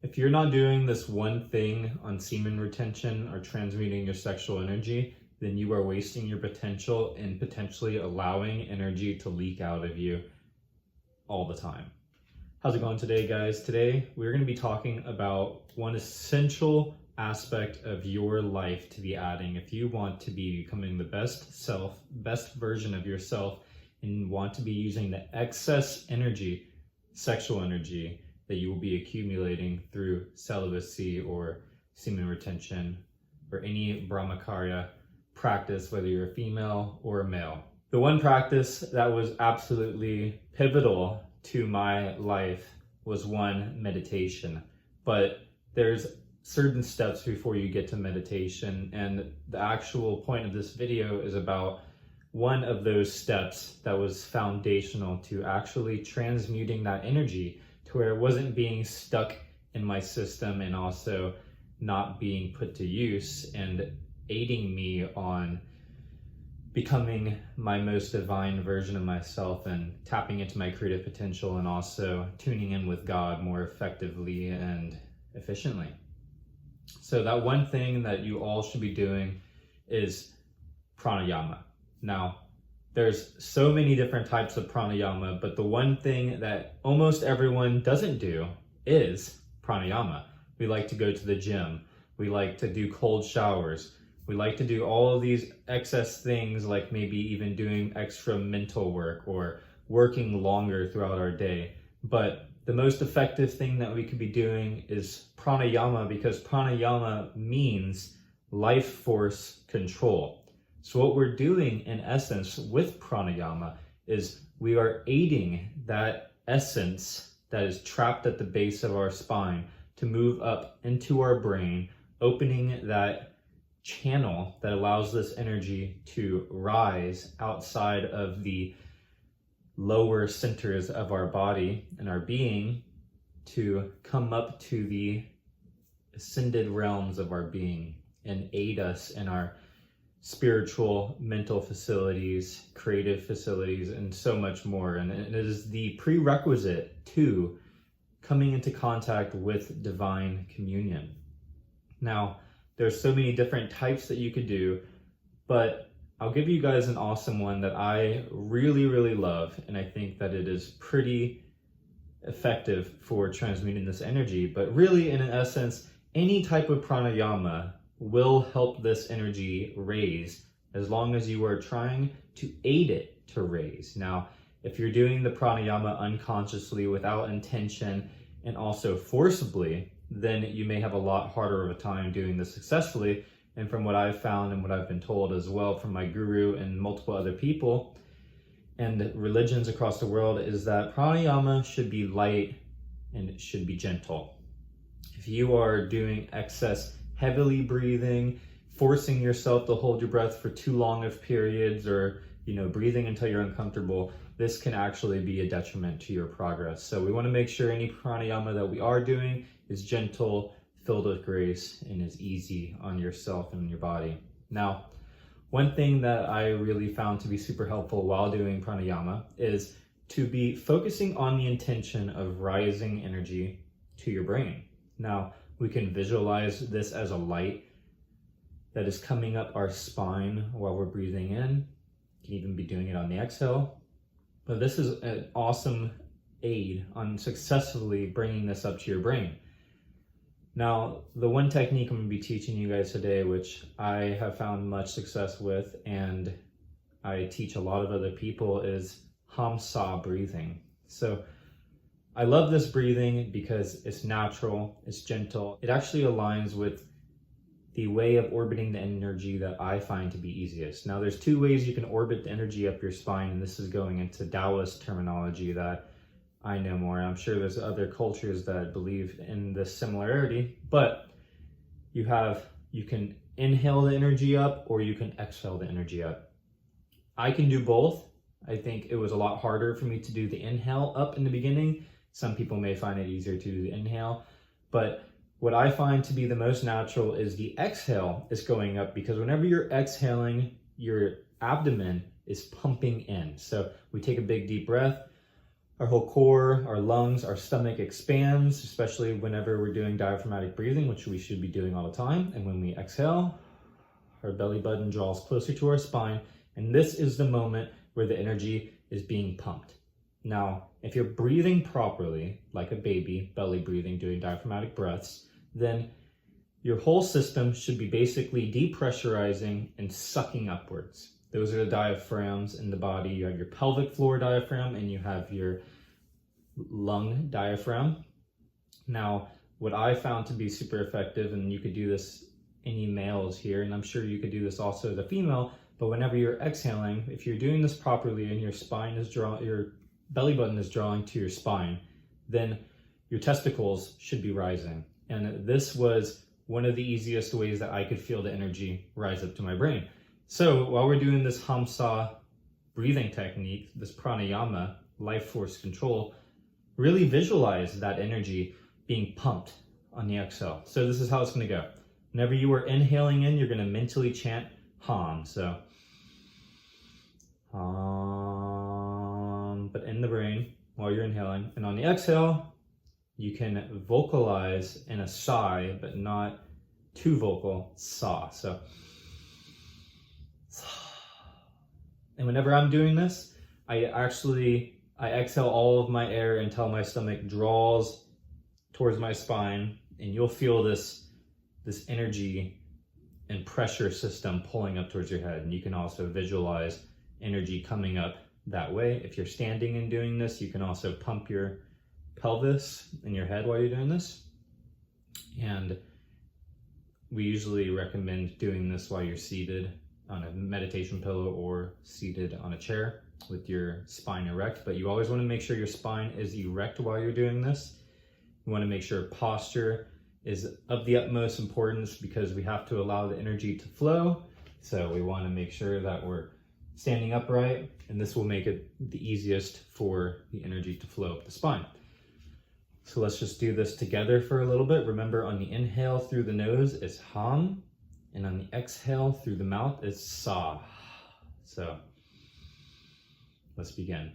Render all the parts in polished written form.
If you're not doing this one thing on semen retention or transmuting your sexual energy, then you are wasting your potential and potentially allowing energy to leak out of you all the time. How's it going today, guys? Today, we're going to be talking about one essential aspect of your life to be adding if you want to be becoming the best version of yourself, and want to be using the excess energy, sexual energy, that you will be accumulating through celibacy or semen retention or any brahmacharya practice, whether you're a female or a male. The one practice that was absolutely pivotal to my life was meditation. But there's certain steps before you get to meditation, and the actual point of this video is about one of those steps that was foundational to actually transmuting that energy to where it wasn't being stuck in my system and also not being put to use, and aiding me on becoming my most divine version of myself and tapping into my creative potential, and also tuning in with God more effectively and efficiently. So that one thing that you all should be doing is pranayama. Now, there's so many different types of pranayama, but the one thing that almost everyone doesn't do is pranayama. We like to go to the gym. We like to do cold showers. We like to do all of these excess things, like maybe even doing extra mental work or working longer throughout our day. But the most effective thing that we could be doing is pranayama, because pranayama means life force control. So what we're doing in essence with pranayama is we are aiding that essence that is trapped at the base of our spine to move up into our brain, opening that channel that allows this energy to rise outside of the lower centers of our body and our being to come up to the ascended realms of our being and aid us in our spiritual, mental facilities, creative facilities, and so much more. And it is the prerequisite to coming into contact with divine communion. Now, there's so many different types that you could do, but I'll give you guys an awesome one that I really, really love, and I think that it is pretty effective for transmuting this energy. But really, in essence, any type of pranayama will help this energy raise, as long as you are trying to aid it to raise. Now, if you're doing the pranayama unconsciously, without intention, and also forcibly, then you may have a lot harder of a time doing this successfully. And from what I've found and what I've been told as well from my guru and multiple other people and religions across the world, is that pranayama should be light and it should be gentle. If you are doing excess heavily breathing, forcing yourself to hold your breath for too long of periods, or breathing until you're uncomfortable, this can actually be a detriment to your progress. So we want to make sure any pranayama that we are doing is gentle, filled with grace, and is easy on yourself and your body. Now, one thing that I really found to be super helpful while doing pranayama is to be focusing on the intention of rising energy to your brain. Now, we can visualize this as a light that is coming up our spine while we're breathing in. You can even be doing it on the exhale. But this is an awesome aid on successfully bringing this up to your brain. Now, the one technique I'm going to be teaching you guys today, which I have found much success with, and I teach a lot of other people, is Hamsa breathing. So I love this breathing because it's natural, it's gentle. It actually aligns with the way of orbiting the energy that I find to be easiest. Now, there's two ways you can orbit the energy up your spine, and this is going into Taoist terminology that I know more. I'm sure there's other cultures that believe in this similarity, but you can inhale the energy up or you can exhale the energy up. I can do both. I think it was a lot harder for me to do the inhale up in the beginning. Some people may find it easier to do the inhale, but what I find to be the most natural is the exhale is going up, because whenever you're exhaling, your abdomen is pumping in. So we take a big deep breath, Our whole core, our lungs, our stomach expands, especially whenever we're doing diaphragmatic breathing, which we should be doing all the time. And when we exhale, our belly button draws closer to our spine. And this is the moment where the energy is being pumped. Now, if you're breathing properly, like a baby, belly breathing, doing diaphragmatic breaths, then your whole system should be basically depressurizing and sucking upwards. Those are the diaphragms in the body. You have your pelvic floor diaphragm and you have your lung diaphragm. Now, what I found to be super effective, and you could do this any males here, and I'm sure you could do this also as a female, but whenever you're exhaling, if you're doing this properly and your belly button is drawing to your spine, then your testicles should be rising. And this was one of the easiest ways that I could feel the energy rise up to my brain. So while we're doing this Hamsa breathing technique, this pranayama, life force control, really visualize that energy being pumped on the exhale. So this is how it's going to go. Whenever you are inhaling in, you're going to mentally chant Ham. So Ham, but in the brain while you're inhaling. And on the exhale, you can vocalize in a sigh, but not too vocal, sa. So, and whenever I'm doing this, I exhale all of my air until my stomach draws towards my spine, and you'll feel this energy and pressure system pulling up towards your head. And you can also visualize energy coming up that way. If you're standing and doing this, you can also pump your pelvis and your head while you're doing this. And we usually recommend doing this while you're seated on a meditation pillow or seated on a chair with your spine erect. But you always want to make sure your spine is erect while you're doing this. You want to make sure posture is of the utmost importance because we have to allow the energy to flow. So we want to make sure that we're standing upright, and this will make it the easiest for the energy to flow up the spine. So let's just do this together for a little bit. Remember, on the inhale through the nose is Ham, and on the exhale through the mouth is Sa. So let's begin.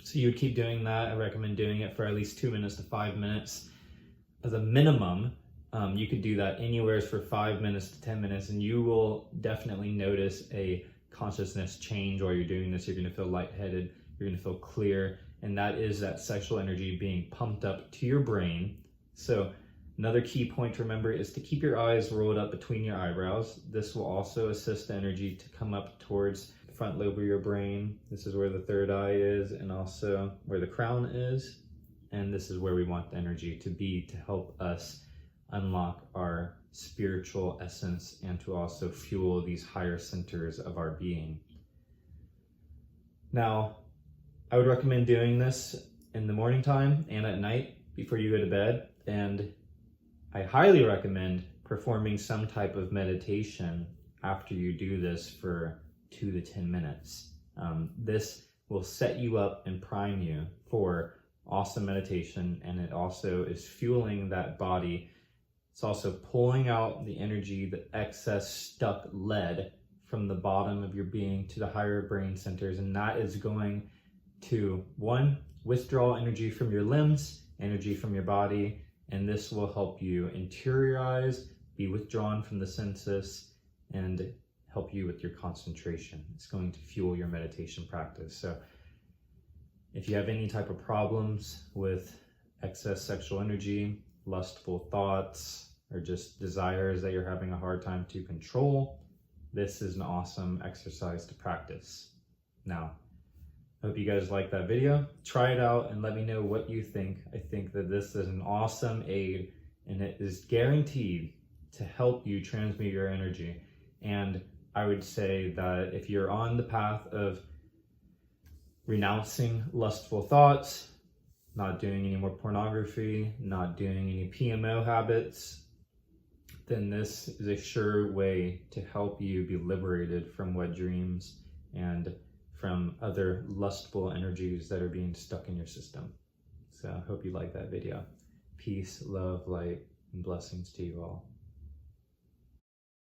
So you would keep doing that. I recommend doing it for at least 2 minutes to 5 minutes. As a minimum, you could do that anywhere for 5 minutes to 10 minutes, and you will definitely notice a consciousness change while you're doing this. You're going to feel lightheaded, you're going to feel clear, and that is that sexual energy being pumped up to your brain. So another key point to remember is to keep your eyes rolled up between your eyebrows. This will also assist the energy to come up towards the front lobe of your brain. This is where the third eye is, and also where the crown is. And this is where we want the energy to be to help us unlock our spiritual essence and to also fuel these higher centers of our being. Now, I would recommend doing this in the morning time and at night before you go to bed. And I highly recommend performing some type of meditation after you do this for 2 to 10 minutes. This will set you up and prime you for awesome meditation, and it also is fueling that body. It's also pulling out the energy, the excess stuck lead from the bottom of your being to the higher brain centers, and that is going to, one, withdraw energy from your limbs, energy from your body, and this will help you interiorize, be withdrawn from the senses, and help you with your concentration. It's going to fuel your meditation practice. So if you have any type of problems with excess sexual energy, lustful thoughts, or just desires that you're having a hard time to control, this is an awesome exercise to practice. Now, I hope you guys like that video. Try it out and let me know what you think. I think that this is an awesome aid, and it is guaranteed to help you transmute your energy. And I would say that if you're on the path of renouncing lustful thoughts, not doing any more pornography, not doing any PMO habits, then this is a sure way to help you be liberated from wet dreams and from other lustful energies that are being stuck in your system. So I hope you like that video. Peace, love, light, and blessings to you all.